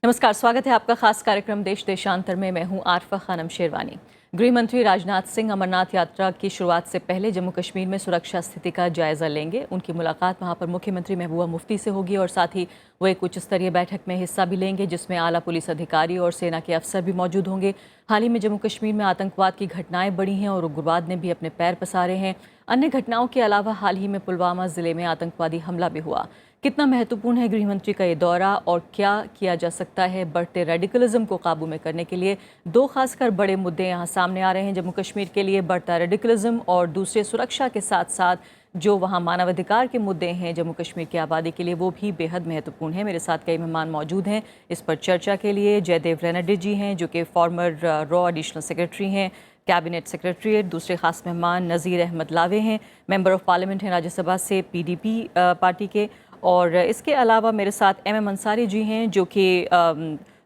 नमस्कार, स्वागत है आपका खास कार्यक्रम देश देशांतर में। मैं हूं आरफा खानम शेरवानी। गृह मंत्री राजनाथ सिंह अमरनाथ यात्रा की शुरुआत से पहले जम्मू कश्मीर में सुरक्षा स्थिति का जायजा लेंगे। उनकी मुलाकात वहां पर मुख्यमंत्री महबूबा मुफ्ती से होगी और साथ ही वो एक उच्च स्तरीय बैठक में हिस्सा भी लेंगे जिसमें आला पुलिस अधिकारी और सेना के अफसर भी मौजूद होंगे। हाल ही में जम्मू कश्मीर में आतंकवाद की घटनाएं बढ़ी हैं और उग्रवाद ने भी अपने पैर पसारे हैं। अन्य घटनाओं के अलावा हाल ही में पुलवामा जिले में आतंकवादी हमला भी हुआ। कितना महत्वपूर्ण है गृहमंत्री का ये दौरा और क्या किया जा सकता है बढ़ते रेडिकलिज्म को काबू में करने के लिए? दो खासकर बड़े मुद्दे यहाँ सामने आ रहे हैं जम्मू कश्मीर के लिए, बढ़ता रेडिकलिज्म और दूसरे सुरक्षा के साथ साथ जो वहाँ मानवाधिकार के मुद्दे हैं जम्मू कश्मीर की आबादी के लिए, वो भी बेहद महत्वपूर्ण है। मेरे साथ कई मेहमान मौजूद हैं इस पर चर्चा के लिए। जयदेव रेनड्डी जी हैं जो कि फॉर्मर रॉ एडिशनल सेक्रेटरी हैं कैबिनेट सेक्रेटरीट। दूसरे खास मेहमान नज़ीर अहमद लावे हैं, मेंबर ऑफ पार्लियामेंट हैं राज्यसभा से PDP पार्टी के। और इसके अलावा मेरे साथ MM अंसारी जी हैं जो कि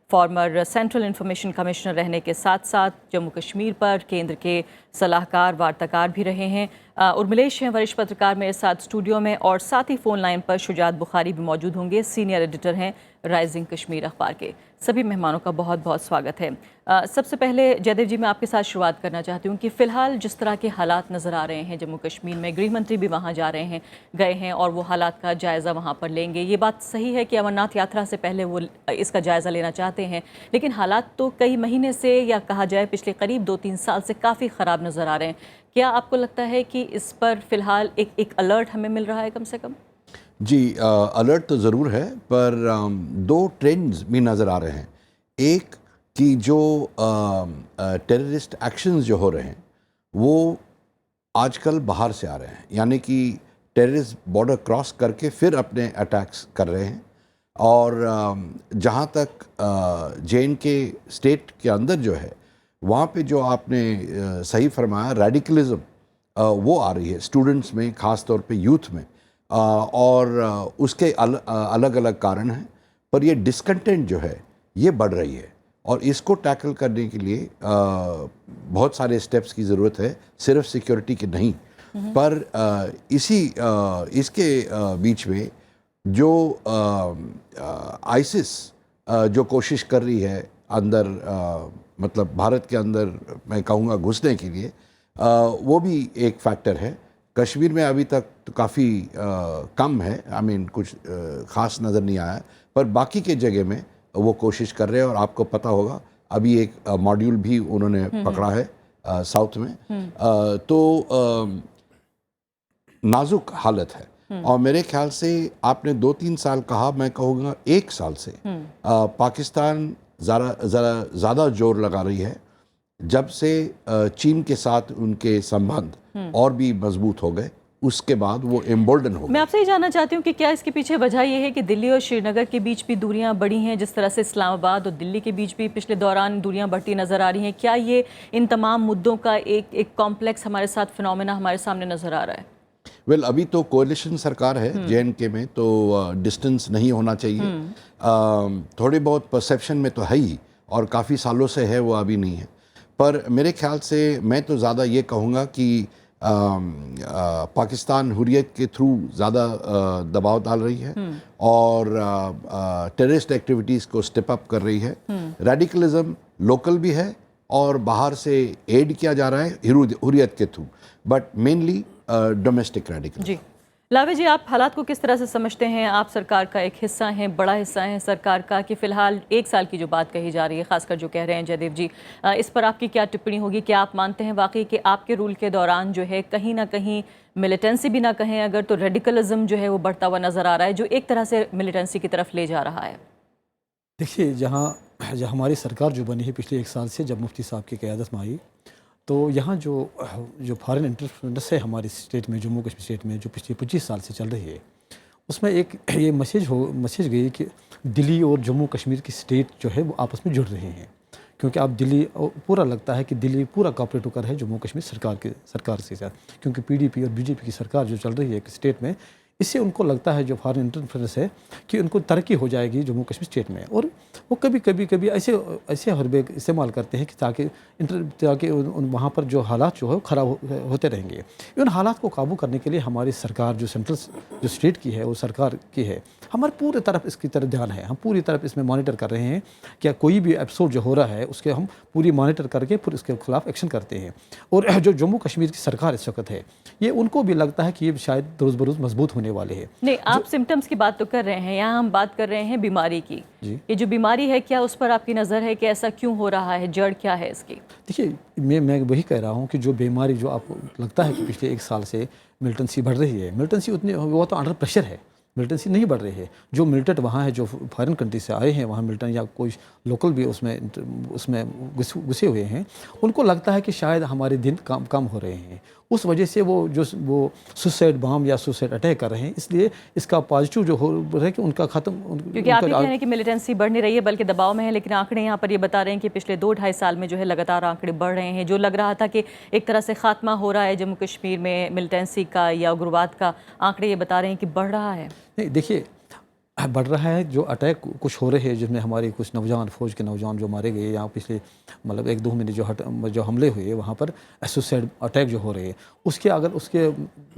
फॉर्मर सेंट्रल इंफॉर्मेशन कमिश्नर रहने के साथ साथ जम्मू कश्मीर पर केंद्र के सलाहकार वार्ताकार भी रहे हैं। उर्मिलेश हैं वरिष्ठ पत्रकार मेरे साथ स्टूडियो में, और साथ ही फ़ोन लाइन पर शुजात बुखारी भी मौजूद होंगे, सीनियर एडिटर हैं राइजिंग कश्मीर अखबार के। सभी मेहमानों का बहुत बहुत स्वागत है। सबसे पहले जयदेव जी, मैं आपके साथ शुरुआत करना चाहती हूँ कि फ़िलहाल जिस तरह के हालात नज़र आ रहे हैं जम्मू कश्मीर में, गृह मंत्री भी वहाँ जा रहे हैं, गए हैं और वो हालात का जायज़ा वहाँ पर लेंगे। ये बात सही है कि अमरनाथ यात्रा से पहले वो इसका जायज़ा लेना चाहते हैं, लेकिन हालात तो कई महीने से या कहा जाए पिछले करीब 2-3 साल से काफ़ी ख़राब नज़र आ रहे हैं। क्या आपको लगता है कि इस पर फ़िलहाल एक अलर्ट हमें मिल रहा है कम से कम? जी, अलर्ट तो ज़रूर है, पर दो ट्रेंड्स भी नज़र आ रहे हैं। एक कि जो टेररिस्ट एक्शंस जो हो रहे हैं वो आजकल बाहर से आ रहे हैं, यानी कि टेररिस्ट बॉर्डर क्रॉस करके फिर अपने अटैक्स कर रहे हैं। और जहाँ तक JNK स्टेट के अंदर जो है, वहाँ पे जो आपने सही फरमाया, रेडिकलिज्म वो आ रही है स्टूडेंट्स में, ख़ास तौर पे यूथ में। और उसके अलग अलग कारण हैं, पर ये डिसकंटेंट जो है ये बढ़ रही है और इसको टैकल करने के लिए बहुत सारे स्टेप्स की ज़रूरत है, सिर्फ सिक्योरिटी के नहीं। पर इसके बीच में जो आईसिस जो कोशिश कर रही है अंदर, मतलब भारत के अंदर मैं कहूँगा घुसने के लिए, वो भी एक फैक्टर है। कश्मीर में अभी तक तो काफ़ी कम है, कुछ ख़ास नज़र नहीं आया, पर बाकी के जगह में वो कोशिश कर रहे हैं। और आपको पता होगा अभी एक मॉड्यूल भी उन्होंने पकड़ा है साउथ में। तो नाजुक हालत है और मेरे ख्याल से आपने 2-3 साल कहा, मैं कहूँगा 1 साल से पाकिस्तान ज़्यादा जोर लगा रही है। जब से चीन के साथ उनके संबंध और भी मजबूत हो गए, उसके बाद वो एम्बोल्डन हो गए। मैं आपसे ये जानना चाहती हूँ कि क्या इसके पीछे वजह ये है कि दिल्ली और श्रीनगर के बीच भी दूरियां बढ़ी हैं, जिस तरह से इस्लामाबाद और दिल्ली के बीच भी पिछले दौरान दूरियां बढ़ती नज़र आ रही हैं? क्या ये इन तमाम मुद्दों का एक कॉम्प्लेक्स हमारे साथ फिनोमेना हमारे सामने नज़र आ रहा है? वेल, अभी तो कोalition सरकार है JNK में, तो डिस्टेंस नहीं होना चाहिए। थोड़ी बहुत परसेप्शन में तो है ही, और काफ़ी सालों से है, वो अभी नहीं है। पर मेरे ख्याल से मैं तो ज़्यादा ये कहूँगा कि पाकिस्तान हुर्रियत के थ्रू ज़्यादा दबाव डाल रही है और टेररिस्ट एक्टिविटीज़ को स्टेप अप कर रही है। रेडिकलिज्म लोकल भी है और बाहर से एड किया जा रहा है हुर्रियत के through, but mainly domestic radicalism. जी, लावे जी, आप हालात को किस तरह से समझते हैं? आप सरकार का एक हिस्सा हैं, बड़ा हिस्सा है सरकार का, कि फ़िलहाल 1 साल की जो बात कही जा रही है, ख़ासकर जो कह रहे हैं जयदेव जी, इस पर आपकी क्या टिप्पणी होगी? क्या आप मानते हैं वाकई कि आपके रूल के दौरान जो है कहीं ना कहीं मिलिटेंसी भी ना कहें अगर, तो रेडिकलिज्म जो है वो बढ़ता हुआ नज़र आ रहा है, जो एक तरह से मिलिटेंसी की तरफ ले जा रहा है? देखिए, जहाँ हमारी सरकार जो बनी है पिछले 1 साल से, जब मुफ्ती साहब की क़यादत में आई, तो यहाँ जो फॉरेन इंटरफेरेंस है हमारे स्टेट में, जम्मू कश्मीर स्टेट में, जो पिछले 25 साल से चल रही है, उसमें एक ये मैसेज गई कि दिल्ली और जम्मू कश्मीर की स्टेट जो है वो आपस में जुड़ रहे हैं। क्योंकि अब दिल्ली पूरा लगता है कि दिल्ली पूरा कॉपरेटिव कर है जम्मू कश्मीर सरकार के साथ, क्योंकि PDP और BJP की सरकार जो चल रही है एक स्टेट में, इससे उनको लगता है जो फॉरेन इंटरफेरेंस है कि उनको तरक्की हो जाएगी जम्मू कश्मीर स्टेट में, और वो कभी ऐसे हरबे इस्तेमाल करते हैं कि ताकि वहाँ पर जो हालात जो है ख़राब होते रहेंगे। इन हालात को काबू करने के लिए हमारी सरकार जो सेंट्रल जो स्टेट की है वो सरकार की है, हमारे पूरी तरफ इसकी तरफ ध्यान है, हम पूरी तरफ इसमें मॉनिटर कर रहे हैं। क्या कोई भी एपिसोड जो हो रहा है उसके हम पूरी मॉनिटर करके फिर उसके खिलाफ एक्शन करते हैं। और जो जम्मू कश्मीर की सरकार इस वक्त है, ये उनको भी लगता है कि ये शायद रोज़ बरोज़ मजबूत होने वाले हैं। नहीं, आप सिम्टम्स की बात तो कर रहे हैं, यहाँ हम बात कर रहे हैं बीमारी की। ये जो बीमारी है, क्या उस पर आपकी नज़र है कि ऐसा क्यों हो रहा है, जड़ क्या है इसकी? देखिए, मैं वही कह रहा हूँ कि जो बीमारी जो आपको लगता है कि पिछले 1 साल से मिलिटेंसी बढ़ रही है, मिलिटेंसी उतनी वो तो अंडर प्रेशर है, मिलिटेंसी नहीं बढ़ रही है। जो मिलिटेंट वहाँ है, जो फॉरेन कंट्री से आए हैं वहाँ मिलिटेंट या कोई लोकल भी उसमें घुसे हुए हैं, उनको लगता है कि शायद हमारे दिन कम हो रहे हैं, उस वजह से वो सुसाइड बम या सुसाइड अटैक कर रहे हैं। इसलिए इसका पॉजिटिव जो हो रहा है कि उनका ख़त्म, क्योंकि आप ये कह रहे हैं कि मिलिटेंसी बढ़ नहीं रही है बल्कि दबाव में है, लेकिन आंकड़े यहाँ पर ये बता रहे हैं कि पिछले 2-2.5 साल में जो है लगातार आंकड़े बढ़ रहे हैं। जो लग रहा था कि एक तरह से खात्मा हो रहा है जम्मू कश्मीर में मिलिटेंसी का या उग्रवाद का, आंकड़े ये बता रहे हैं कि बढ़ रहा है। नहीं, देखिए, बढ़ रहा है। जो अटैक कुछ हो रहे हैं जिसमें हमारे कुछ नौजवान, फौज के नौजवान जो मारे गए, यहाँ पिछले मतलब 1-2 महीने जो हमले हुए वहाँ पर सुसाइड अटैक जो हो रहे हैं, उसके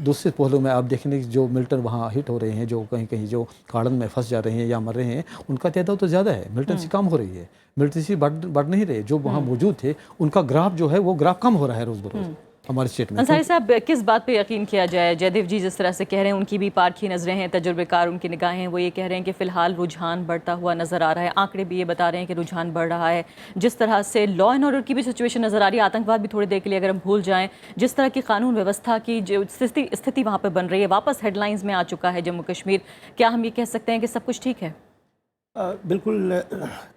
दूसरे पहलू में आप देखेंगे कि जो मिलिटेंट वहाँ हिट हो रहे हैं, जो कहीं कहीं जो काड़न में फंस जा रहे हैं या मर रहे हैं, उनका तादाद तो ज़्यादा है, मिलिटेंसी कम हो रही है, मिलिटेंसी बढ़ नहीं रही। जो वहाँ मौजूद थे उनका ग्राफ जो है वो ग्राफ कम हो रहा है रोज़ बरोज़ हमारे स्टेट में। अंसारी साहब, किस बात पे यकीन किया जाए? जयदेव जी जिस तरह से कह रहे हैं, उनकी भी पारखी नज़रें हैं, तजुर्बेकार उनकी निगाहें हैं, वो ये कह रहे हैं कि फ़िलहाल रुझान बढ़ता हुआ नज़र आ रहा है। आंकड़े भी ये बता रहे हैं कि रुझान बढ़ रहा है। जिस तरह से लॉ एंड ऑर्डर की भी सिचुएशन नज़र आ रही है, आतंकवाद भी थोड़ी देर के लिए अगर हम भूल जाएँ, जिस तरह की कानून व्यवस्था की जो स्थिति वहाँ पर बन रही है, वापस हेडलाइंस में आ चुका है जम्मू कश्मीर, क्या हम ये कह सकते हैं कि सब कुछ ठीक है? बिल्कुल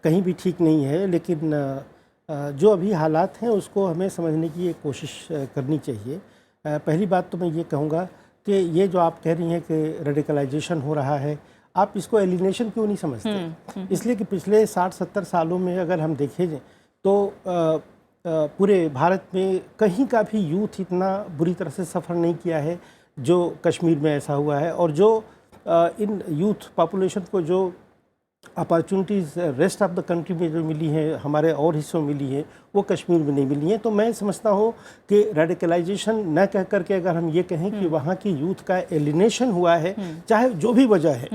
कहीं भी ठीक नहीं है, लेकिन जो अभी हालात हैं उसको हमें समझने की एक कोशिश करनी चाहिए। पहली बात तो मैं ये कहूँगा कि ये जो आप कह रही हैं कि रेडिकलाइजेशन हो रहा है, आप इसको एलिनेशन क्यों नहीं समझते? इसलिए कि पिछले 60-70 सालों में अगर हम देखें तो पूरे भारत में कहीं का भी यूथ इतना बुरी तरह से सफ़र नहीं किया है जो कश्मीर में ऐसा हुआ है। और जो इन यूथ पॉपुलेशन को जो opportunities rest of the country में जो मिली हैं, हमारे और हिस्सों में मिली हैं, वो कश्मीर में नहीं मिली हैं। तो मैं समझता हूँ कि रेडिकलाइजेशन न कह करके अगर हम ये कहें कि वहाँ की यूथ का एलिनेशन हुआ है, चाहे जो भी वजह है,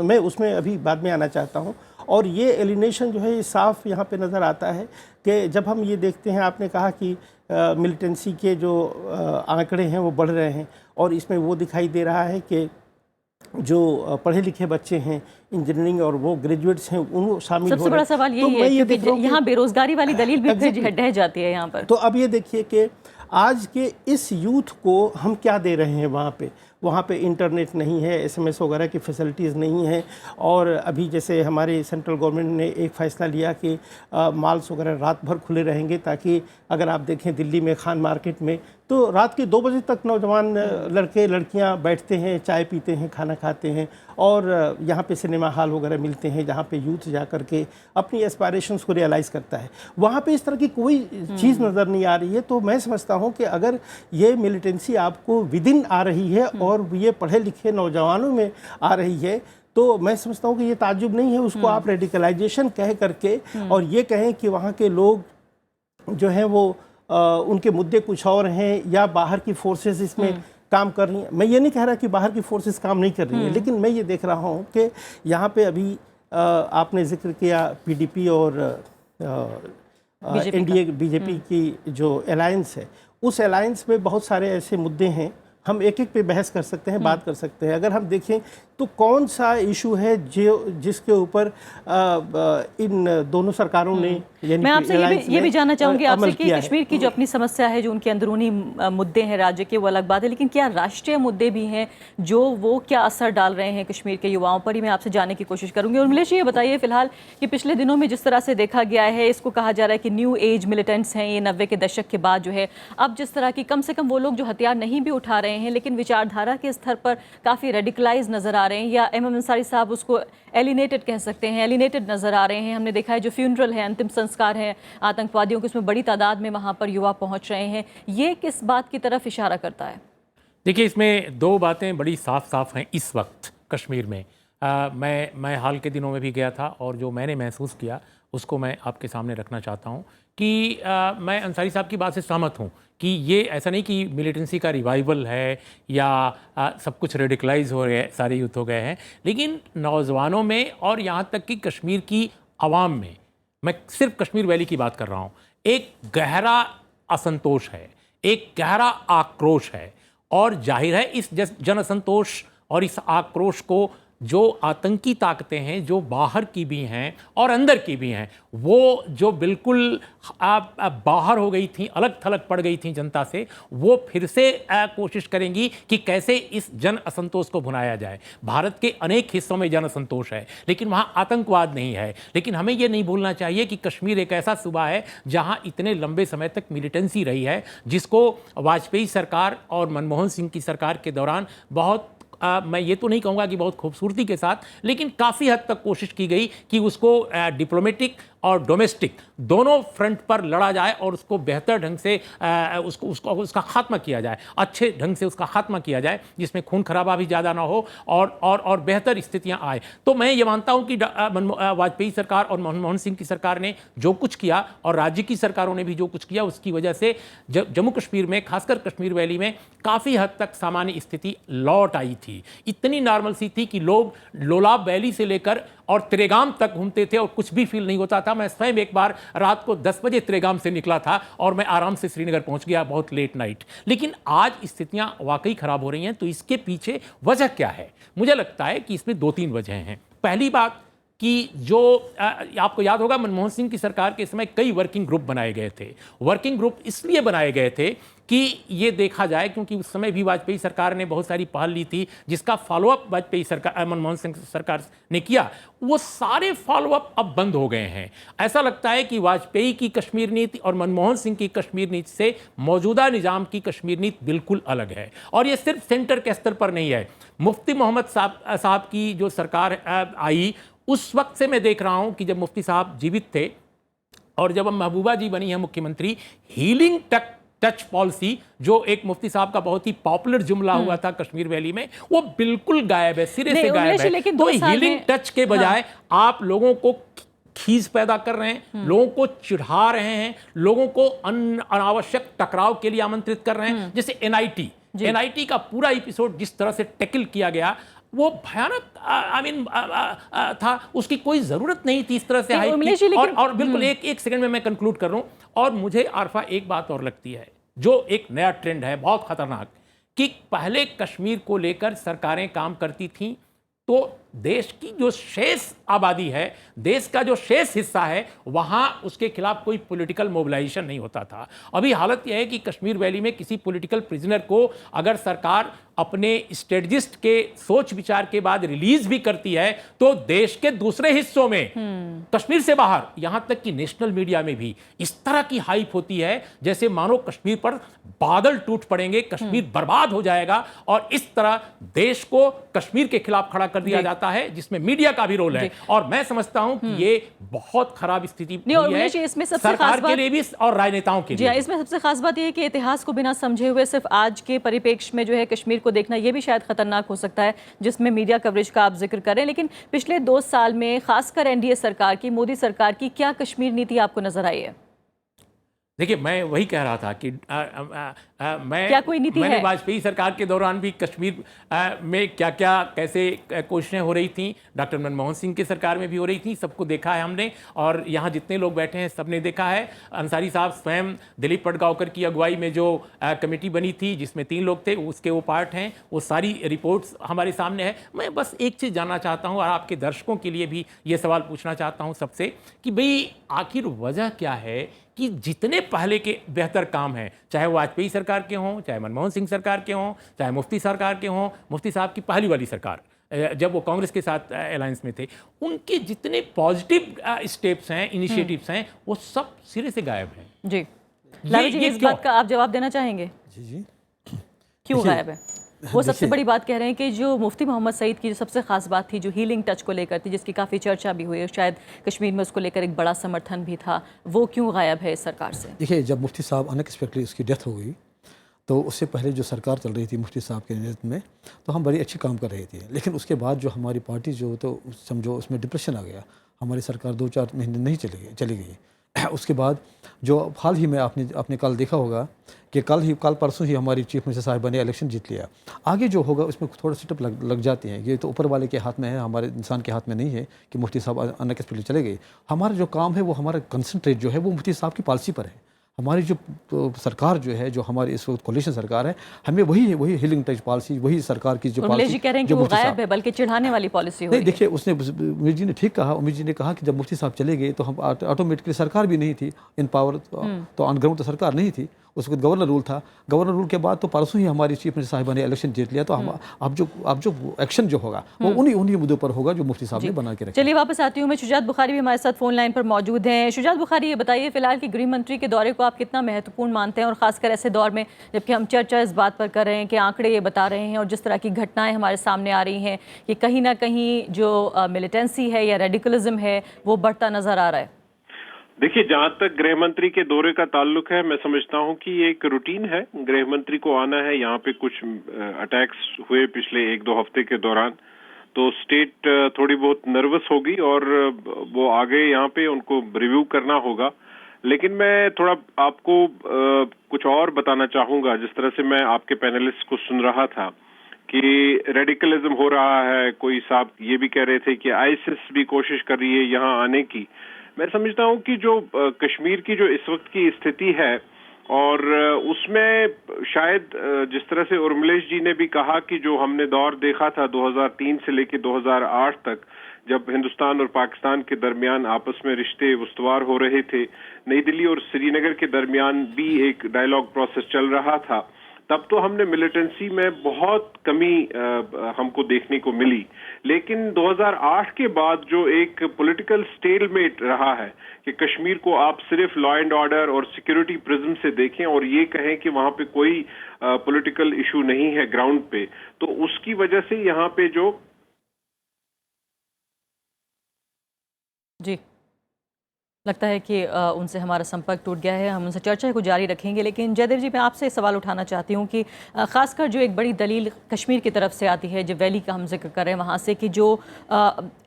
मैं उसमें अभी बाद में आना चाहता हूँ। और ये एलिनेशन जो है साफ यहाँ पे नज़र आता है कि जब हम ये देखते हैं, आपने कहा कि मिलिटेंसी के जो आंकड़े हैं वो बढ़ रहे हैं, और इसमें वो दिखाई दे रहा है कि जो पढ़े लिखे बच्चे हैं, इंजीनियरिंग और वो ग्रेजुएट्स हैं, उनको शामिल हो रहे हैं। सबसे बड़ा सवाल यही है क्योंकि यहाँ बेरोजगारी वाली दलील भी फिर ढह जाती है यहाँ पर। तो अब ये देखिए कि आज के इस यूथ को हम क्या दे रहे हैं वहाँ पे इंटरनेट नहीं है, SMS वगैरह की फैसिलिटीज़ नहीं है। और अभी जैसे हमारे सेंट्रल गवर्नमेंट ने एक फ़ैसला लिया कि मॉल्स वगैरह रात भर खुले रहेंगे, ताकि अगर आप देखें दिल्ली में खान मार्केट में तो रात के 2 बजे तक नौजवान लड़के लड़कियां बैठते हैं, चाय पीते हैं, खाना खाते हैं। और यहाँ पे सिनेमा हॉल वगैरह मिलते हैं जहाँ पे यूथ जा कर के अपनी एस्पायरेशंस को रियलाइज़ करता है। वहाँ पे इस तरह की कोई चीज़ नज़र नहीं आ रही है। तो मैं समझता हूँ कि अगर ये मिलिटेंसी आपको विदिन आ रही है और ये पढ़े लिखे नौजवानों में आ रही है, तो मैं समझता हूँ कि ये ताज्जुब नहीं है। उसको आप रेडिकलाइजेशन कह करके और ये कहें कि वहाँ के लोग जो हैं वो उनके मुद्दे कुछ और हैं या बाहर की फोर्सेस इसमें काम कर रही हैं। मैं ये नहीं कह रहा कि बाहर की फोर्सेस काम नहीं कर रही हैं, लेकिन मैं ये देख रहा हूँ कि यहाँ पे अभी आपने जिक्र किया PDP और NDA BJP की जो अलायंस है, उस अलायंस में बहुत सारे ऐसे मुद्दे हैं, हम एक एक पे बहस कर सकते हैं, बात कर सकते हैं। अगर हम देखें तो कौन सा इशू है जिसके ऊपर इन दोनों सरकारों ने, मैं आपसे ये भी जानना चाहूँगी आपसे कि कश्मीर की जो अपनी समस्या है, जो उनके अंदरूनी मुद्दे हैं राज्य के, वो अलग बात है, लेकिन क्या राष्ट्रीय मुद्दे भी हैं जो वो क्या असर डाल रहे हैं कश्मीर के युवाओं पर? ही मैं आपसे जानने की कोशिश करूँगी। और मिलेश, ये बताइए फिलहाल कि पिछले दिनों में जिस तरह से देखा गया है, इसको कहा जा रहा है कि न्यू एज मिलिटेंट्स हैं, ये 90 के दशक के बाद जो है, अब जिस तरह की कम से कम वो लोग जो हथियार नहीं भी उठा रहे हैं लेकिन विचारधारा के स्तर पर काफ़ी रेडिकलाइज नज़र आ रहे हैं, या MM अंसारी साहब उसको एलिनेटेड कह सकते हैं, एलिनेटेड नज़र आ रहे हैं। हमने देखा है जो फ्यूनरल है, अंतिम संस्कार है आतंकवादियों के, उसमें बड़ी तादाद में वहाँ पर युवा पहुँच रहे हैं। ये किस बात की तरफ इशारा करता है? देखिए, इसमें दो बातें बड़ी साफ साफ हैं इस वक्त कश्मीर में। मैं हाल के दिनों में भी गया था और जो मैंने महसूस किया उसको मैं आपके सामने रखना चाहता हूँ कि मैं अंसारी साहब की बात से सहमत हूँ कि ये ऐसा नहीं कि मिलिटेंसी का रिवाइवल है या सब कुछ रेडिकलाइज हो गए, सारे यूथ हो गए हैं, लेकिन नौजवानों में और यहाँ तक कि कश्मीर की आवाम में, मैं सिर्फ कश्मीर वैली की बात कर रहा हूँ, एक गहरा असंतोष है, एक गहरा आक्रोश है। और जाहिर है इस जन असंतोष और इस आक्रोश को जो आतंकी ताकतें हैं, जो बाहर की भी हैं और अंदर की भी हैं, वो जो बिल्कुल बाहर हो गई थी, अलग थलग पड़ गई थी जनता से, वो फिर से कोशिश करेंगी कि कैसे इस जन असंतोष को भुनाया जाए। भारत के अनेक हिस्सों में जन असंतोष है, लेकिन वहाँ आतंकवाद नहीं है। लेकिन हमें ये नहीं भूलना चाहिए कि कश्मीर एक ऐसा सूबा है जहाँ इतने लंबे समय तक मिलिटेंसी रही है, जिसको वाजपेयी सरकार और मनमोहन सिंह की सरकार के दौरान बहुत मैं ये तो नहीं कहूँगा कि बहुत खूबसूरती के साथ, लेकिन काफ़ी हद तक कोशिश की गई कि उसको डिप्लोमेटिक और डोमेस्टिक दोनों फ्रंट पर लड़ा जाए और उसको बेहतर ढंग से उसका खात्मा किया जाए, अच्छे ढंग से उसका खात्मा किया जाए, जिसमें खून खराबा भी ज़्यादा ना हो और बेहतर स्थितियां आए। तो मैं ये मानता हूं कि वाजपेयी सरकार और मनमोहन सिंह की सरकार ने जो कुछ किया और राज्य की सरकारों ने भी जो कुछ किया, उसकी वजह से जम्मू कश्मीर में, खासकर कश्मीर वैली में काफ़ी हद तक सामान्य स्थिति लौट आई थी। इतनी नॉर्मल सी थी कि लोग लोलाब वैली से लेकर और त्रेगाम तक घूमते थे और कुछ भी फील नहीं होता था। मैं स्वयं एक बार रात को 10 बजे त्रेगाम से निकला था और मैं आराम से श्रीनगर पहुंच गया, बहुत लेट नाइट। लेकिन आज स्थितियां वाकई खराब हो रही हैं। तो इसके पीछे वजह क्या है? मुझे लगता है कि इसमें 2-3 वजह हैं। पहली बात कि जो आपको याद होगा, मनमोहन सिंह की सरकार के समय कई वर्किंग ग्रुप बनाए गए थे। वर्किंग ग्रुप इसलिए बनाए गए थे कि ये देखा जाए, क्योंकि उस समय भी वाजपेयी सरकार ने बहुत सारी पहल ली थी, जिसका फॉलोअप वाजपेयी सरकार, मनमोहन सिंह सरकार ने किया। वो सारे फॉलोअप अब बंद हो गए हैं। ऐसा लगता है कि वाजपेयी की कश्मीर नीति और मनमोहन सिंह की कश्मीर नीति से मौजूदा निजाम की कश्मीर नीति बिल्कुल अलग है। और ये सिर्फ सेंटर के स्तर पर नहीं है। मुफ्ती मोहम्मद साहब की जो सरकार आई, उस वक्त से मैं देख रहा हूं कि जब मुफ्ती साहब जीवित थे और जब महबूबा जी बनी है मुख्यमंत्री, हीलिंग टच पॉलिसी, जो एक मुफ्ती साहब का बहुत ही पॉपुलर जुमला हुआ था कश्मीर वैली में, वो बिल्कुल गायब है, सिरे से गायब है। तो हीलिंग टच के बजाय आप लोगों को खीस पैदा कर रहे हैं, लोगों को चिढ़ा रहे हैं, लोगों को अनावश्यक टकराव के लिए आमंत्रित कर रहे हैं। जैसे एनआईटी का पूरा एपिसोड जिस तरह से टैकल किया गया, वो भयानक था। उसकी कोई जरूरत नहीं थी इस तरह से हाइप की। और बिल्कुल एक सेकंड में मैं कंक्लूड कर रहा हूं। और मुझे आरफा एक बात और लगती है, जो एक नया ट्रेंड है बहुत खतरनाक, कि पहले कश्मीर को लेकर सरकारें काम करती थीं तो देश की जो शेष आबादी है, देश का जो शेष हिस्सा है, वहां उसके खिलाफ कोई पॉलिटिकल मोबिलाइजेशन नहीं होता था। अभी हालत यह है कि कश्मीर वैली में किसी पॉलिटिकल प्रिजनर को अगर सरकार अपने स्ट्रेटजिस्ट के सोच विचार के बाद रिलीज भी करती है, तो देश के दूसरे हिस्सों में, कश्मीर से बाहर, यहां तक कि नेशनल मीडिया में भी इस तरह की हाइप होती है जैसे मानो कश्मीर पर बादल टूट पड़ेंगे, कश्मीर बर्बाद हो जाएगा। और इस तरह देश को कश्मीर के खिलाफ खड़ा कर दिया जाता है, जिसमें मीडिया का भी रोल है। और मैं समझता हूं कि ये बहुत खराब स्थिति है इसमें सबसे सरकार के लिए भी और राजनेताओं के लिए। इसमें सबसे खास बात यह है कि इतिहास को बिना समझे हुए सिर्फ आज के परिप्रेक्ष्य में जो है कश्मीर को देखना, ये भी शायद खतरनाक हो सकता है, जिसमें मीडिया कवरेज का आप जिक्र करें। लेकिन पिछले 2 साल में खासकर एनडीए सरकार की, मोदी सरकार की क्या कश्मीर नीति आपको नजर आई है? देखिए, मैं वही कह रहा था कि क्या कोई नीति मैंने है? वाजपेयी सरकार के दौरान भी कश्मीर में क्या क्या कैसे कोशिशें हो रही थी, डॉक्टर मनमोहन सिंह की सरकार में भी हो रही थी, सबको देखा है हमने। और यहाँ जितने लोग बैठे हैं सबने देखा है। अंसारी साहब स्वयं दिलीप पटगांवकर की अगुवाई में जो कमेटी बनी थी, जिसमें 3 लोग थे, उसके वो पार्ट हैं, वो सारी रिपोर्ट्स हमारे सामने है। मैं बस एक चीज़ जानना चाहता हूँ और आपके दर्शकों के लिए भी ये सवाल पूछना चाहता हूँ सबसे, कि भाई आखिर वजह क्या है कि जितने पहले के बेहतर काम हैं, चाहे वो वाजपेयी सरकार के हों, चाहे मनमोहन सिंह सरकार के हों, चाहे मुफ्ती सरकार के हों, मुफ्ती साहब की पहली वाली सरकार जब वो कांग्रेस के साथ अलायंस में थे, उनके जितने पॉजिटिव स्टेप्स हैं, इनिशिएटिव्स हैं, वो सब सिरे से गायब हैं। जी, लालू जी, इस बात का आप जवाब देना चाहेंगे? जी क्यों गायब है? वो सबसे बड़ी बात कह रहे हैं कि जो मुफ्ती मोहम्मद सईद की जो सबसे खास बात थी, जो हीलिंग टच को लेकर थी, जिसकी काफ़ी चर्चा भी हुई, शायद कश्मीर में उसको लेकर एक बड़ा समर्थन भी था, वो क्यों गायब है इस सरकार से? देखिए, जब मुफ्ती साहब अनएक्सपेक्टेडली उसकी डेथ हो गई, तो उससे पहले जो सरकार चल रही थी मुफ्ती साहब के नेतृत्व में, तो हम बड़ी अच्छी काम कर रहे थे। लेकिन उसके बाद जो हमारी पार्टी जो तो समझो उसमें डिप्रेशन आ गया, हमारी सरकार 2-4 महीने नहीं चली गई। उसके बाद जो हाल ही में आपने कल देखा होगा कि कल परसों ही हमारी चीफ मिनिस्टर साहिबा ने इलेक्शन जीत लिया। आगे जो होगा उसमें थोड़ा सेटअप लग जाते हैं, ये तो ऊपर वाले के हाथ में है, हमारे इंसान के हाथ में नहीं है कि मुफ्ती साहब अनएक्सपेक्टेडली चले गए। हमारा जो काम है वो हमारा कंसंट्रेट जो है वो मुफ्ती साहब की पॉलिसी पर है। हमारी जो सरकार जो है, जो हमारी इस वक्त कोलिशन सरकार है, हमें वही हीलिंग टच पॉलिसी, वही सरकार की जो उर्मिला जी कह रहे हैं कि वो गायब है, बल्कि चिढ़ाने वाली पॉलिसी हो रही नहीं। है। देखिए, उसने उम्मीद जी ने ठीक कहा। उम्मीद जी ने कहा कि जब मुफ्ती साहब चले गए तो हम ऑटोमेटिकली सरकार भी नहीं थी इन पावर, तो ऑन ग्राउंड तो सरकार नहीं थी। उस वक्त गवर्नर रूल था। गवर्नर रूल के बाद तो परसों ही हमारी चीफ मिनिस्टर साहिबा ने इलेक्शन जीत लिया। तो हम अब जो एक्शन जो होगा वो उन्हीं मुद्दों पर होगा जो मुफ्ती साहब ने बना के रखा। चलिए वापस आती हूँ मैं। शुजात बुखारी भी हमारे साथ फोन लाइन पर मौजूद हैं। शुजात बुखारी, ये बताइए फिलहाल कि गृह मंत्री के दौरे को आप कितना महत्वपूर्ण मानते हैं, और खासकर ऐसे दौर में जबकि हम चर्चा इस बात पर कर रहे हैं कि आंकड़े ये बता रहे हैं और जिस तरह की घटनाएं हमारे सामने आ रही हैं कि कहीं ना कहीं जो मिलिटेंसी है या रेडिकलिज्म है वो बढ़ता नजर आ रहा है। देखिए, जहां तक गृह मंत्री के दौरे का ताल्लुक है, मैं समझता हूं कि ये एक रूटीन है। गृह मंत्री को आना है। यहाँ पे कुछ अटैक्स हुए पिछले 1-2 हफ्ते के दौरान, तो स्टेट थोड़ी बहुत नर्वस होगी और वो आगे यहाँ पे उनको रिव्यू करना होगा। लेकिन मैं थोड़ा आपको कुछ और बताना चाहूंगा। जिस तरह से मैं आपके पैनलिस्ट को सुन रहा था कि रेडिकलिज्म हो रहा है, कोई साहब ये भी कह रहे थे कि आईएसआईएस भी कोशिश कर रही है यहाँ आने की। मैं समझता हूँ कि जो कश्मीर की जो इस वक्त की स्थिति है, और उसमें शायद जिस तरह से उर्मिलेश जी ने भी कहा कि जो हमने दौर देखा था 2003 से लेकर 2008 तक, जब हिंदुस्तान और पाकिस्तान के दरमियान आपस में रिश्ते उस्तवार हो रहे थे, नई दिल्ली और श्रीनगर के दरमियान भी एक डायलॉग प्रोसेस चल रहा था, तब तो हमने मिलिटेंसी में बहुत कमी हमको देखने को मिली। लेकिन 2008 के बाद जो एक पॉलिटिकल स्टेलमेट रहा है कि कश्मीर को आप सिर्फ लॉ एंड ऑर्डर और सिक्योरिटी प्रिज्म से देखें और ये कहें कि वहां पे कोई पॉलिटिकल इशू नहीं है ग्राउंड पे, तो उसकी वजह से यहाँ पे जो जी लगता है कि उनसे हमारा संपर्क टूट गया है। हम उनसे चर्चा को जारी रखेंगे। लेकिन जयदेव जी, मैं आपसे सवाल उठाना चाहती हूँ कि ख़ासकर जो एक बड़ी दलील कश्मीर की तरफ से आती है, जो वैली का हम जिक्र कर रहे हैं वहाँ से, कि जो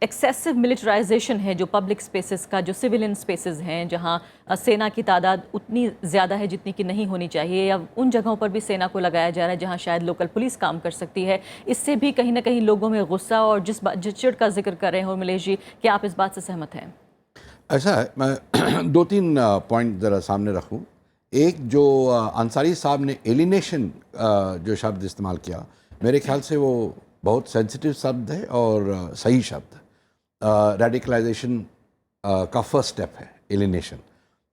एक्सेसिव मिलिटराइजेशन है जो पब्लिक स्पेसेस का, जो सिविलियन स्पेसेस हैं जहाँ सेना की तादाद उतनी ज़्यादा है जितनी कि नहीं होनी चाहिए, या उन जगहों पर भी सेना को लगाया जा रहा है जहाँ शायद लोकल पुलिस काम कर सकती है, इससे भी कहीं ना कहीं लोगों में गुस्सा और जिस चिड़ का जिक्र कर रहे हैं उर्मिलेश जी, क्या आप इस बात से सहमत हैं? ऐसा है, मैं 2-3 पॉइंट ज़रा सामने रखूं। एक, जो अंसारी साहब ने एलिनेशन जो शब्द इस्तेमाल किया, मेरे ख्याल से वो बहुत सेंसिटिव शब्द है और सही शब्द है। रेडिकलाइजेशन का फर्स्ट स्टेप है एलिनेशन।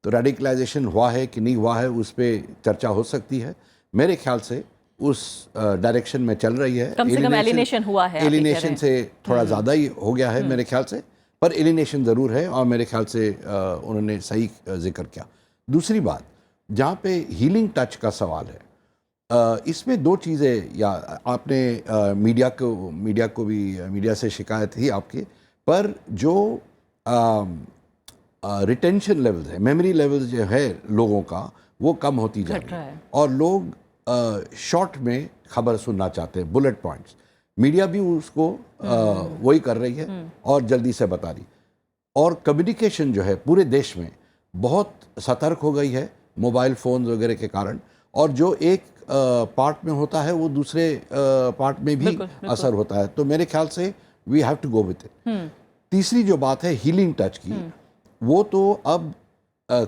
तो रेडिकलाइजेशन हुआ है कि नहीं हुआ है उस पर चर्चा हो सकती है। मेरे ख्याल से उस डायरेक्शन में चल रही है। कम से कम एलिनेशन हुआ है, एलिनेशन से थोड़ा ज़्यादा ही हो गया है मेरे ख्याल से, पर एलिनेशन ज़रूर है और मेरे ख्याल से उन्होंने सही जिक्र किया। दूसरी बात, जहाँ पे हीलिंग टच का सवाल है, इसमें 2 चीज़ें, या आपने मीडिया से शिकायत थी आपके, पर जो रिटेंशन लेवल्स है, मेमोरी लेवल्स जो है लोगों का, वो कम होती जा रही है और लोग शॉर्ट में खबर सुनना चाहते हैं, बुलेट पॉइंट्स। मीडिया भी उसको वही कर रही है और जल्दी से बता रही। और कम्युनिकेशन जो है पूरे देश में बहुत सतर्क हो गई है मोबाइल फ़ोन वगैरह के कारण, और जो एक पार्ट में होता है वो दूसरे पार्ट में भी असर होता है। तो मेरे ख्याल से we have to go with it. तीसरी जो बात है हीलिंग टच की, वो तो अब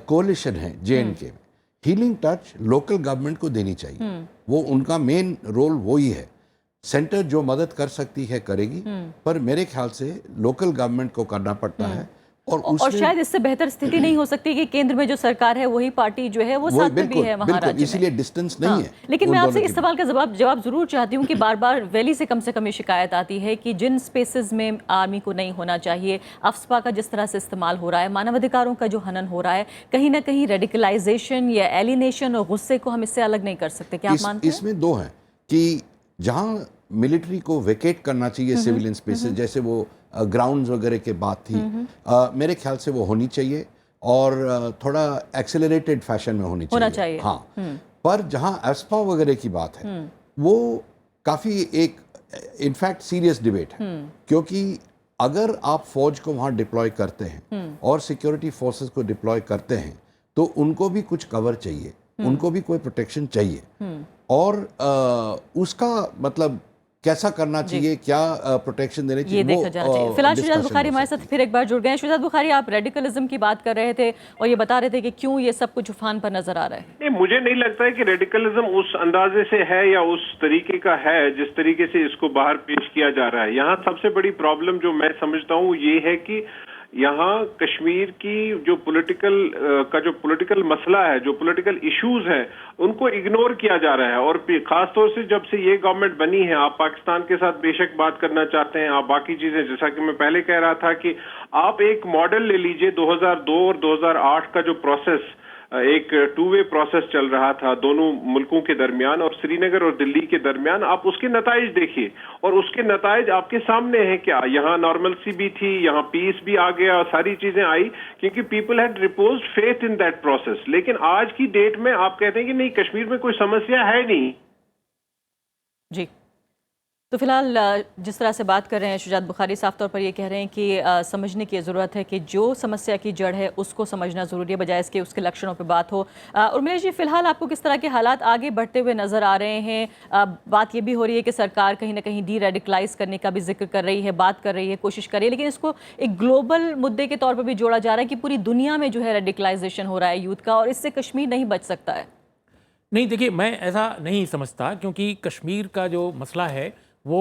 कोलिशन है JNK में। हीलिंग टच लोकल गवर्नमेंट को देनी चाहिए, वो उनका मेन रोल वही है। सेंटर जो मदद कर सकती है करेगी, पर मेरे ख्याल से लोकल गवर्नमेंट को करना पड़ता है। और शायद इससे बेहतर स्थिति नहीं हो सकती कि केंद्र में जो सरकार है वही पार्टी जो है वो साथ में भी है महाराष्ट्र में, इसीलिए डिस्टेंस नहीं है। लेकिन मैं आपसे इस सवाल का जवाब जरूर चाहती हूँ कि बार बार वैली से कम ये शिकायत आती है कि जिन स्पेसेस में आर्मी को नहीं होना चाहिए, अफस्पा का जिस तरह से इस्तेमाल हो रहा है, मानवाधिकारों का जो हनन हो रहा है, कहीं ना कहीं रेडिकलाइजेशन या एलिनेशन और गुस्से को हम इससे अलग नहीं कर सकते। क्या आप मानते हैं? इसमें 2 हैं कि जहाँ मिलिट्री को वेकेट करना चाहिए सिविलियन स्पेसेस, जैसे वो ग्राउंड्स वगैरह के बात थी, मेरे ख्याल से वो होनी चाहिए और थोड़ा एक्सेलरेटेड फैशन में होनी चाहिए। हाँ, पर जहाँ एस्पा वगैरह की बात है वो काफ़ी एक इनफैक्ट सीरियस डिबेट है, क्योंकि अगर आप फौज को वहाँ डिप्लॉय करते हैं और सिक्योरिटी फोर्सेस को डिप्लॉय करते हैं तो उनको भी कुछ कवर चाहिए, उनको भी कोई प्रोटेक्शन चाहिए, और उसका मतलब कैसा करना चाहिए, क्या प्रोटेक्शन देने चाहिए, ये देखा जाना चाहिए। फिलहाल शुजात discussion बुखारी हो हमारे सकती साथ फिर एक बार जुड़ गए हैं। शुजात बुखारी, आप रेडिकलिज्म की बात कर रहे थे और ये बता रहे थे कि क्यों ये सब कुछ उफान पर नजर आ रहा है। नहीं, मुझे नहीं लगता है कि रेडिकलिज्म उस अंदाजे से है या उस तरीके का है जिस तरीके से इसको बाहर पेश किया जा रहा है। यहाँ सबसे बड़ी प्रॉब्लम जो मैं समझता हूँ ये है कि यहाँ कश्मीर की जो पॉलिटिकल मसला है, जो पॉलिटिकल इश्यूज हैं, उनको इग्नोर किया जा रहा है। और खासतौर से जब से ये गवर्नमेंट बनी है, आप पाकिस्तान के साथ बेशक बात करना चाहते हैं, आप बाकी चीजें, जैसा कि मैं पहले कह रहा था कि आप एक मॉडल ले लीजिए 2002 और 2008 का जो प्रोसेस, एक टू वे प्रोसेस चल रहा था दोनों मुल्कों के दरमियान और श्रीनगर और दिल्ली के दरमियान, आप उसके नताइज देखिए और उसके नताइज आपके सामने हैं। क्या यहाँ नॉर्मलसी भी थी, यहाँ पीस भी आ गया, सारी चीजें आई क्योंकि people had reposed faith in that process. लेकिन आज की डेट में आप कहते हैं कि नहीं, कश्मीर में कोई समस्या है नहीं। जी, तो फिलहाल जिस तरह से बात कर रहे हैं शुजात बुखारी, साफ तौर पर ये कह रहे हैं कि समझने की ज़रूरत है कि जो समस्या की जड़ है उसको समझना ज़रूरी है, बजाय इसके उसके लक्षणों पे बात हो। उर्मिला जी, फिलहाल आपको किस तरह के हालात आगे बढ़ते हुए नज़र आ रहे हैं? बात ये भी हो रही है कि सरकार कहीं ना कहीं डी रेडिकलाइज करने का भी जिक्र कर रही है, बात कर रही है, कोशिश कर रही है, लेकिन इसको एक ग्लोबल मुद्दे के तौर पर भी जोड़ा जा रहा है कि पूरी दुनिया में जो है रेडिकलाइजेशन हो रहा है यूथ का, और इससे कश्मीर नहीं बच सकता है। नहीं, देखिए, मैं ऐसा नहीं समझता, क्योंकि कश्मीर का जो मसला है वो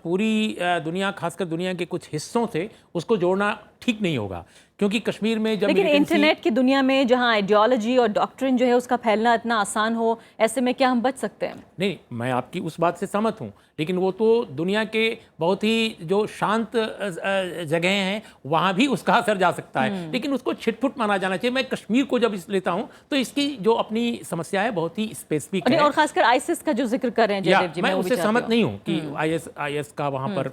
पूरी दुनिया, खासकर दुनिया के कुछ हिस्सों से उसको जोड़ना ठीक नहीं होगा, क्योंकि कश्मीर में जब लेकिन इंटरनेट की दुनिया में जहां आइडियोलॉजी और डॉक्ट्रिन जो है उसका फैलना इतना आसान हो, ऐसे में क्या हम बच सकते हैं? नहीं, मैं आपकी उस बात से सहमत हूँ, लेकिन वो तो दुनिया के बहुत ही जो शांत जगह हैं वहाँ भी उसका असर जा सकता है, लेकिन उसको छिटपुट माना जाना चाहिए। मैं कश्मीर को जब लेता हूँ तो इसकी जो अपनी समस्या है बहुत ही स्पेसिफिक है, और खासकर आईएसआईएस का जो जिक्र कर रहे हैं जयदेव जी, मैं उससे सहमत नहीं हूँ कि आईएस का वहाँ पर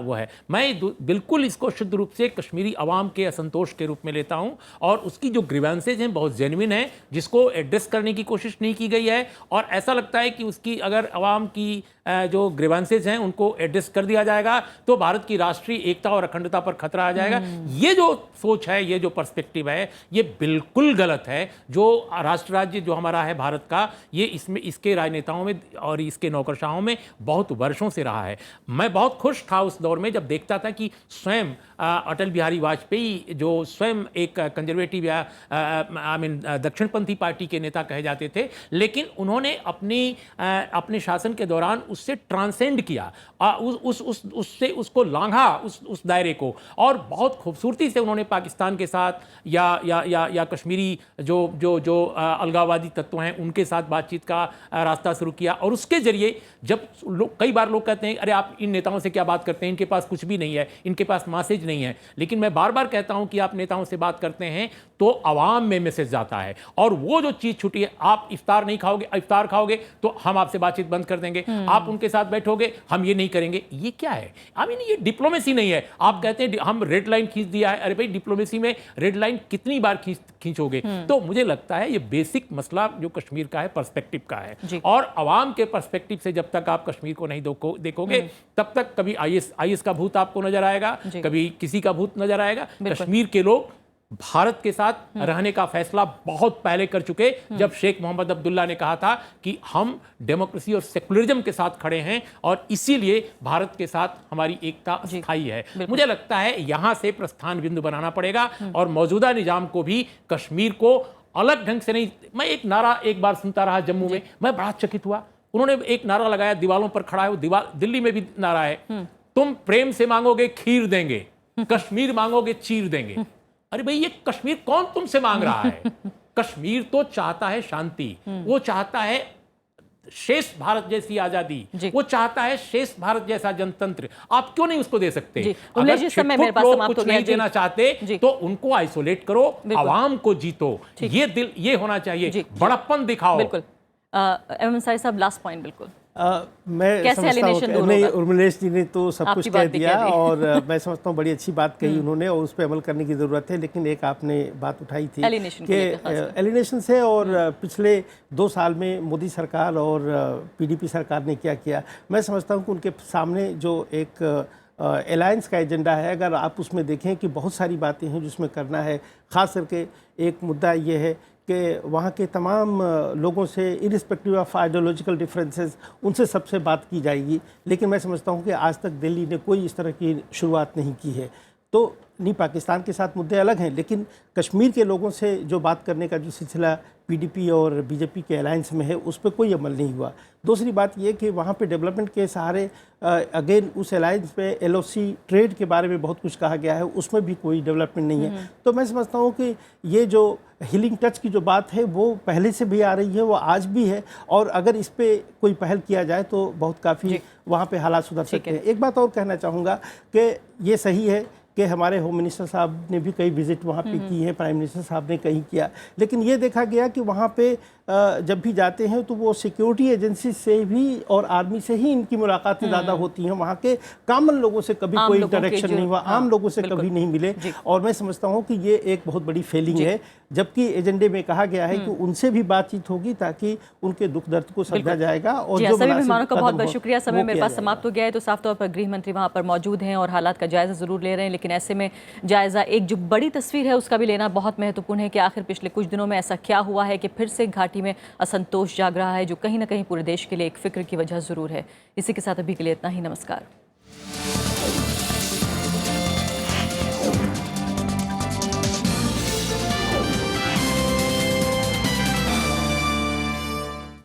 वो है। मैं बिल्कुल इसको शुद्ध रूप से कश्मीरी अवाम के असंतोष के रूप में लेता हूँ, और उसकी जो ग्रीवेंसेज हैं बहुत जेन्युइन है, जिसको एड्रेस करने की कोशिश नहीं की गई है, और ऐसा लगता है कि उसकी अगर अवाम की जो ग्रीवेंसेज हैं उनको एड्रेस कर दिया जाएगा तो भारत की राष्ट्रीय एकता और अखंडता पर खतरा आ जाएगा। ये जो सोच है, ये जो पर्सपेक्टिव है, ये बिल्कुल गलत है। जो राष्ट्र राज्य जो हमारा है भारत का, ये इसमें इसके राजनेताओं में और इसके नौकरशाहों में बहुत वर्षों से रहा है। मैं बहुत खुश था उस दौर में जब देखता था कि स्वयं अटल बिहारी वाजपेयी, जो स्वयं एक कंजर्वेटिव या दक्षिणपंथी पार्टी के नेता कहे जाते थे, लेकिन उन्होंने अपने शासन के दौरान उससे ट्रांसेंड किया, उससे उसको लांघा, उस दायरे को, और बहुत खूबसूरती से उन्होंने पाकिस्तान के साथ या कश्मीरी जो अलगाववादी तत्व हैं उनके साथ बातचीत का रास्ता शुरू किया। और उसके जरिए जब कई बार लोग कहते हैं अरे आप इन नेताओं से क्या बात करते हैं, इनके पास कुछ भी नहीं है, इनके पास मैसेज नहीं है, लेकिन मैं बार बार कहता हूं कि आप नेताओं से बात करते हैं तो आवाम में मैसेज जाता है। और वो जो चीज छुटी है, आप इफ्तार खाओगे तो हम आपसे बातचीत बंद कर देंगे, आप उनके साथ बैठोगे हम ये नहीं करेंगे, ये क्या है? ये डिप्लोमेसी नहीं है। आप कहते हैं हम रेड लाइन खींच दिया है, अरे भाई डिप्लोमेसी में रेड लाइन कितनी बार खींचोगे? तो मुझे लगता है ये बेसिक मसला जो कश्मीर का है पर्सपेक्टिव का है, और आवाम के पर्सपेक्टिव से जब तक आप कश्मीर को नहीं देखोगे तब तक कभी आईएस का भूत आपको नजर आएगा, कभी किसी का भूत नजर आएगा। कश्मीर के लोग भारत के साथ रहने का फैसला बहुत पहले कर चुके, जब शेख मोहम्मद अब्दुल्ला ने कहा था कि हम डेमोक्रेसी और सेकुलरिज्म के साथ खड़े हैं और इसीलिए भारत के साथ हमारी एकता स्थायी है। मुझे लगता है यहां से प्रस्थान बिंदु बनाना पड़ेगा, और मौजूदा निजाम को भी कश्मीर को अलग ढंग से नहीं। मैं एक नारा एक बार सुनता रहा जम्मू में, मैं बड़ा चकित हुआ। उन्होंने एक नारा लगाया, दीवारों पर खड़ा है वो, दीवार दिल्ली में भी नारा है, तुम प्रेम से मांगोगे खीर देंगे, कश्मीर मांगोगे चीर देंगे। अरे भाई, ये कश्मीर कौन तुमसे मांग रहा है? कश्मीर तो चाहता है शांति, वो चाहता है शेष भारत जैसी आजादी, वो चाहता है शेष भारत जैसा जनतंत्र। आप क्यों नहीं उसको दे सकते? अगर लोग कुछ नहीं देना चाहते तो उनको आइसोलेट करो, आवाम को जीतो, ये होना चाहिए, बड़प्पन दिखाओ। बिल्कुल। एम अंसारी साहब, लास्ट पॉइंट। बिल्कुल, मैं कैसे समझता हूँ alienation दूर नहीं, होगा? उर्मिलेश जी ने तो सब आपकी कुछ बात कह भी दिया कह दी। और मैं समझता हूँ बड़ी अच्छी बात कही उन्होंने और उस पर अमल करने की ज़रूरत है। लेकिन एक आपने बात उठाई थी Alienation को लेकर खास कर। एलिनेशन से और पिछले 2 साल में मोदी सरकार और पीडीपी सरकार ने क्या किया। मैं समझता हूँ कि उनके सामने जो एक अलायंस का एजेंडा है, अगर आप उसमें देखें कि बहुत सारी बातें हैं जिसमें करना है। ख़ास करके एक मुद्दा ये है कि वहाँ के तमाम लोगों से इरिस्पेक्टिव ऑफ आइडियोलॉजिकल डिफरेंसेस उनसे सबसे बात की जाएगी। लेकिन मैं समझता हूँ कि आज तक दिल्ली ने कोई इस तरह की शुरुआत नहीं की है। तो नहीं, पाकिस्तान के साथ मुद्दे अलग हैं, लेकिन कश्मीर के लोगों से जो बात करने का जो सिलसिला पीडीपी और बीजेपी के अलायंस में है उस पर कोई अमल नहीं हुआ। दूसरी बात ये कि वहाँ पे डेवलपमेंट के सहारे अगेन उस अलायंस पे एलओसी ट्रेड के बारे में बहुत कुछ कहा गया है, उसमें भी कोई डेवलपमेंट नहीं है। तो मैं समझता हूँ कि ये जो हीलिंग टच की जो बात है वो पहले से भी आ रही है, वो आज भी है और अगर इस पे कोई पहल किया जाए तो बहुत काफ़ी वहाँ पे हालात सुधर सकते हैं। एक बात और कहना चाहूँगा कि ये सही है कि हमारे होम मिनिस्टर साहब ने भी कई विजिट वहाँ पे की है, प्राइम मिनिस्टर साहब ने कहीं किया, लेकिन ये देखा गया कि वहाँ पे जब भी जाते हैं तो वो सिक्योरिटी एजेंसी से भी और आर्मी से ही इनकी मुलाकातें ज़्यादा होती हैं। वहाँ के कॉमन लोगों से कभी कोई इंटरेक्शन नहीं हुआ, आम लोगों से कभी नहीं मिले और मैं समझता हूँ कि ये एक बहुत बड़ी फेलिंग है। जबकि एजेंडे में कहा गया है कि उनसे भी बातचीत होगी ताकि उनके दुख दर्द को समझा जाएगा और जो सभी मेहमानों का बहुत बहुत शुक्रिया। समय वो मेरे किया पास समाप्त हो गया है, तो साफ तौर पर गृह मंत्री वहाँ पर मौजूद हैं और हालात का जायजा ज़रूर ले रहे हैं, लेकिन ऐसे में जायजा एक जो बड़ी तस्वीर है उसका भी लेना बहुत महत्वपूर्ण है कि आखिर पिछले कुछ दिनों में ऐसा क्या हुआ है कि फिर से घाटी में असंतोष जाग रहा है, जो कहीं ना कहीं पूरे देश के लिए एक फिक्र की वजह ज़रूर है। इसी के साथ अभी के लिए इतना ही। नमस्कार।